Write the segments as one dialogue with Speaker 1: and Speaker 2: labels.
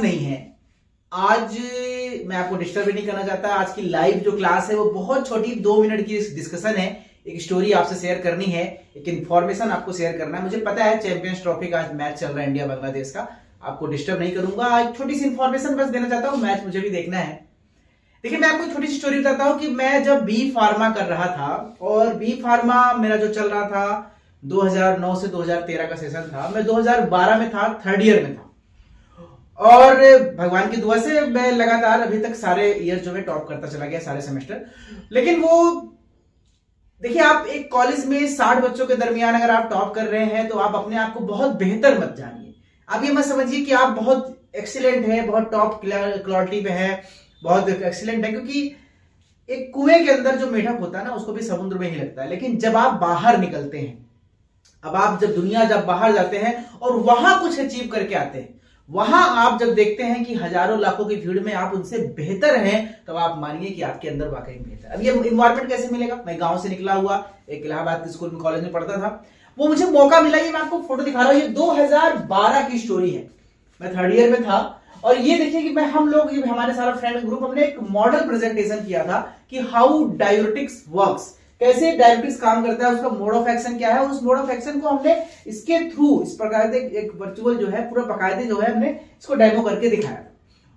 Speaker 1: नहीं है। आज मैं आपको डिस्टर्ब नहीं करना चाहता। आज की लाइव जो क्लास है वो बहुत छोटी 2 मिनट की डिस्कशन है। एक स्टोरी आपसे शेयर करनी है, एक इंफॉर्मेशन आपको शेयर करना है। मुझे पता है चैंपियंस ट्रॉफी का आज मैच चल रहा है इंडिया बांग्लादेश का, आपको डिस्टर्ब नहीं करूंगा। आज छोटी सी इंफॉर्मेशन बस देना चाहता हूँ, मैच मुझे भी देखना है। देखिए मैं आपको छोटी सी स्टोरी बताता हूँ कि मैं जब बी फार्मा कर रहा था, और बी फार्मा मेरा जो चल रहा था 2009 से 2013 का सेशन था, मैं 2012 में था, 3rd ईयर में था, और भगवान की दुआ से मैं लगातार अभी तक सारे ईयर जो है टॉप करता चला गया, सारे सेमेस्टर। लेकिन वो देखिए, आप एक कॉलेज में 60 बच्चों के दरमियान अगर आप टॉप कर रहे हैं तो आप अपने आप को बहुत बेहतर मत जानिए। आप ये मत समझिए कि आप बहुत एक्सीलेंट हैं, बहुत टॉप क्वालिटी पे हैं, बहुत एक्सीलेंट है, क्योंकि एक कुएं के अंदर जो मेढक होता है ना, उसको भी समुद्र में ही लगता है। लेकिन जब आप बाहर निकलते हैं, जब बाहर जाते हैं और वहां कुछ अचीव करके आते हैं, वहां आप जब देखते हैं कि हजारों लाखों की भीड़ में आप उनसे बेहतर हैं, तब आप मानिए कि आपके अंदर वाकई बेहतर। अब ये इन्वायरमेंट कैसे मिलेगा? मैं गांव से निकला हुआ एक इलाहाबाद के स्कूल में, कॉलेज में पढ़ता था, वो मुझे मौका मिला। ये मैं आपको फोटो दिखा रहा हूं, ये 2012 की स्टोरी है। मैं 3rd ईयर में था, और ये देखिए कि हम लोग हमारे सारा फ्रेंड ग्रुप, हमने एक मॉडल प्रेजेंटेशन किया था कि हाउ डायूरेटिक्स वर्क्स, कैसे डायूरेटिक्स काम करता है, उसका मोड ऑफ एक्शन क्या है। उस मोड ऑफ एक्शन को हमने इसके थ्रू, इस प्रकार एक वर्चुअल जो है पूरा बकायदे जो है हमने इसको डेमो करके दिखाया।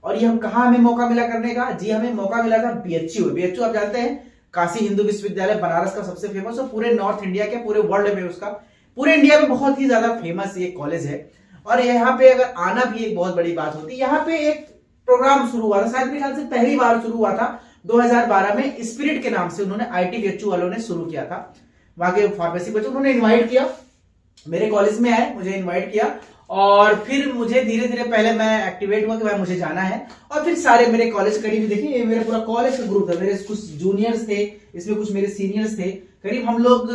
Speaker 1: और ये हम कहा हमें मौका मिला करने का? जी हमें मौका मिला था बीएचयू आप जानते हैं, काशी हिंदू विश्वविद्यालय, बनारस का सबसे फेमस, और पूरे नॉर्थ इंडिया के, पूरे वर्ल्ड में उसका, पूरे इंडिया में बहुत ही ज्यादा फेमस ये कॉलेज है। और यहाँ पे अगर आना भी एक बहुत बड़ी बात होती है। यहाँ पे एक प्रोग्राम शुरू हुआ था, शायद मेरे ख्याल से पहली बार शुरू हुआ था 2012 में, स्पिरिट के नाम से उन्होंने ITBHU वालों ने शुरू किया था। वहां के फार्मेसी बच्चों उन्होंने इनवाइट किया, मेरे कॉलेज में आए, मुझे इनवाइट किया, और फिर मुझे धीरे धीरे पहले मैं एक्टिवेट हुआ कि भाई मुझे जाना है। और फिर सारे मेरे कॉलेज करीब, देखिए ये मेरा पूरा कॉलेज का ग्रुप था, मेरे कुछ जूनियर्स थे, इसमें कुछ मेरे सीनियर्स थे, करीब हम लोग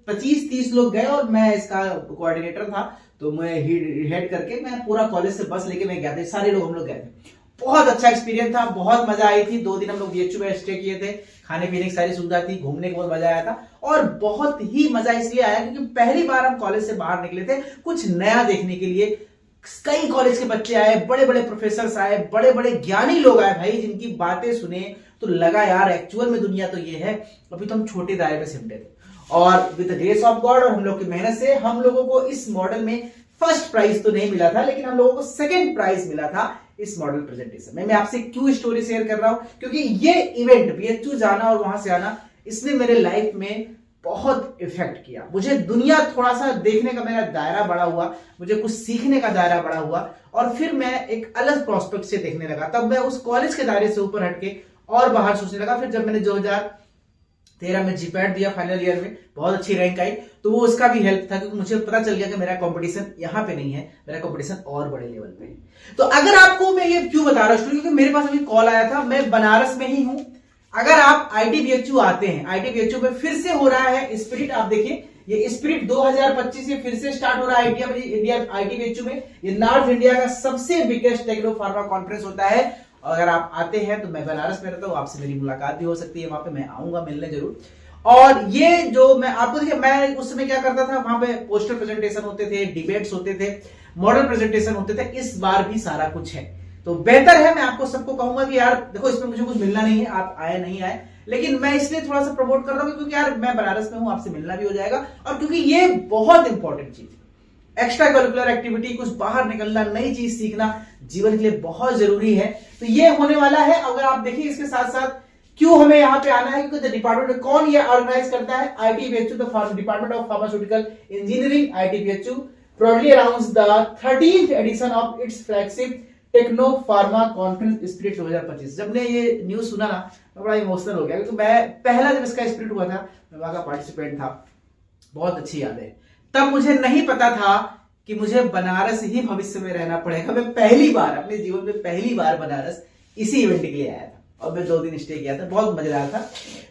Speaker 1: 25-30 लोग गए, और मैं इसका कोऑर्डिनेटर था। तो मैं हेड करके मैं पूरा कॉलेज से बस लेके मैं गया था, सारे लोग हम लोग गए थे। बहुत अच्छा एक्सपीरियंस था, बहुत मजा आई थी। 2 दिन हम लोग बीएचयू में स्टे किए थे, खाने पीने की सारी सुविधा थी, घूमने का बहुत मजा आया था। और बहुत ही मजा इसलिए आया क्योंकि पहली बार हम कॉलेज से बाहर निकले थे कुछ नया देखने के लिए। कई कॉलेज के बच्चे आए, बड़े बड़े प्रोफेसर आए, बड़े बड़े ज्ञानी लोग आए भाई, जिनकी बातें सुने तो लगा यार एक्चुअल में दुनिया तो ये है। अभी तो हम छोटे दायरे में सिमटे थे, और with the grace of God और हम लोग की मेहनत से हम लोगों को इस मॉडल में फर्स्ट प्राइज तो नहीं मिला था, लेकिन हम लोगों को सेकंड प्राइज मिला था इस मॉडल प्रेजेंटेशन में। मैं आपसे क्यों स्टोरी शेयर कर रहा हूं? क्योंकि ये इवेंट, बीएचयू जाना और वहां से आना, इसने मेरे लाइफ में बहुत इफेक्ट किया। मुझे दुनिया थोड़ा सा देखने का मेरा दायरा बड़ा हुआ, मुझे कुछ सीखने का दायरा बड़ा हुआ, और फिर मैं एक अलग प्रोस्पेक्ट से देखने लगा। तब मैं उस कॉलेज के दायरे से ऊपर हटके और बाहर सोचने लगा। फिर जब मैंने 2013 में जीपैट दिया फाइनल ईयर में, बहुत अच्छी रैंक आई, तो वो उसका भी हेल्प था, क्योंकि मुझे पता चल गया कि मेरा कंपटीशन यहाँ पे नहीं है, मेरा कंपटीशन और बड़े लेवल पे है। तो अगर आपको मैं ये क्यों बता रहा हूँ, क्योंकि मेरे पास अभी कॉल आया था, मैं बनारस में ही हूं। अगर आप ITBHU आते हैं, ITBHU में फिर से हो रहा है स्पिरिट, आप देखिए ये स्पिरिट 2025 से फिर से स्टार्ट हो रहा है इंडिया ITBHU में। ये नॉर्थ इंडिया का सबसे बिगेस्ट टेक्नो फार्मा कॉन्फ्रेंस होता है। अगर आप आते हैं तो, मैं बनारस में रहता हूं, आपसे मेरी मुलाकात भी हो सकती है वहां पे, मैं आऊंगा मिलने जरूर। और ये जो मैं आपको देखिए, मैं उस समय क्या करता था, वहां पे पोस्टर प्रेजेंटेशन होते थे, डिबेट्स होते थे, मॉडल प्रेजेंटेशन होते थे। इस बार भी सारा कुछ है, तो बेहतर है। मैं आपको सबको कहूंगा कि यार देखो, इसमें मुझे कुछ मिलना नहीं है, आप आए नहीं आए, लेकिन मैं इसलिए थोड़ा सा प्रमोट कर रहा हूं क्योंकि यार मैं बनारस में हूं, आपसे मिलना भी हो जाएगा, और क्योंकि ये बहुत इंपॉर्टेंट चीज है। एक्स्ट्रा करिकुलर एक्टिविटी, कुछ बाहर निकलना, नई चीज सीखना जीवन के लिए बहुत जरूरी है। तो ये होने वाला है। अगर आप देखिए इसके साथ साथ क्यों हमें यहाँ पे आना है, क्योंकि डिपार्टमेंट कौन ये ऑर्गेनाइज करता है, ITBHU, the department of pharmaceutical engineering, ITBHU proudly announced the 13th edition of its flagship techno pharma conference spirit 2025। जब ने ये न्यूज सुना ना, मैं बड़ा इमोशनल हो गया, क्योंकि मैं पहला जब इसका स्पिरिट हुआ था, मैं वहां का पार्टिसिपेंट था, बहुत अच्छी याद है। तब मुझे नहीं पता था कि मुझे बनारस ही भविष्य में रहना पड़ेगा। मैं पहली बार अपने जीवन में पहली बार बनारस इसी इवेंट के लिए आया था, और मैं 2 दिन स्टे किया था, बहुत मजेदार था।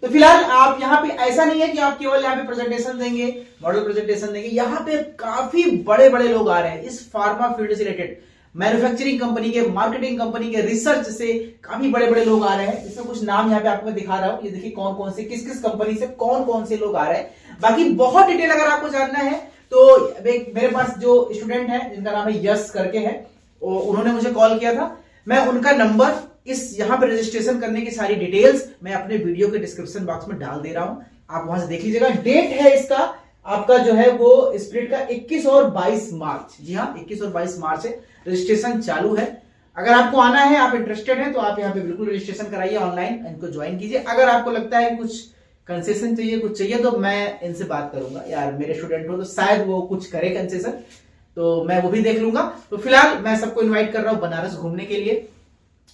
Speaker 1: तो फिलहाल आप यहाँ पे, ऐसा नहीं है कि आप केवल यहाँ पे प्रेजेंटेशन देंगे, मॉडल प्रेजेंटेशन देंगे, यहाँ पे काफी बड़े बड़े लोग आ रहे हैं इस फार्मा फील्ड से रिलेटेड। मैन्युफैक्चरिंग कंपनी के, मार्केटिंग कंपनी के, रिसर्च से काफी बड़े बड़े लोग आ रहे हैं। इसमें कुछ नाम यहाँ पे आपको मैं दिखा रहा हूँ, ये देखिए कौन कौन से, किस किस कंपनी से कौन कौन से लोग आ रहे हैं। बाकी बहुत डिटेल अगर आपको जानना है तो मेरे पास जो स्टूडेंट है जिनका नाम है यश करके है, उन्होंने मुझे कॉल किया था। मैं उनका नंबर, इस यहां पर रजिस्ट्रेशन करने की सारी डिटेल्स मैं अपने वीडियो के डिस्क्रिप्शन बॉक्स में डाल दे रहा हूं, आप वहां से देख लीजिएगा। डेट है इसका आपका जो है वो स्पिरिट का 21 और 22 मार्च, जी हाँ 21 और 22 मार्च है, रजिस्ट्रेशन चालू है। अगर आपको आना है, आप इंटरेस्टेड हैं, तो आप यहाँ पे बिल्कुल रजिस्ट्रेशन कराइए ऑनलाइन, इनको ज्वाइन कीजिए। अगर आपको लगता है कुछ कंसेशन चाहिए, कुछ चाहिए, तो मैं इनसे बात करूंगा, यार मेरे स्टूडेंट हो तो शायद वो कुछ करे कंसेशन, तो मैं वो भी देख लूंगा। तो फिलहाल मैं सबको इन्वाइट कर रहा हूं बनारस घूमने के लिए,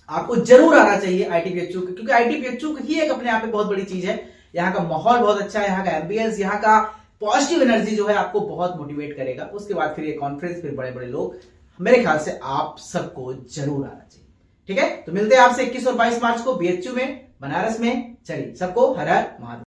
Speaker 1: आपको जरूर आना चाहिए ITPHU, क्योंकि ITPHU ही एक अपने आप में बहुत बड़ी चीज है। यहाँ का माहौल बहुत अच्छा है, यहाँ का एम्बियंस, यहाँ का पॉजिटिव एनर्जी जो है आपको बहुत मोटिवेट करेगा। उसके बाद फिर ये कॉन्फ्रेंस, फिर बड़े बड़े लोग, मेरे ख्याल से आप सबको जरूर आना चाहिए। ठीक है, तो मिलते हैं आपसे 21 और 22 मार्च को BHU में, बनारस में। चलिए, सबको हर हर महादेव।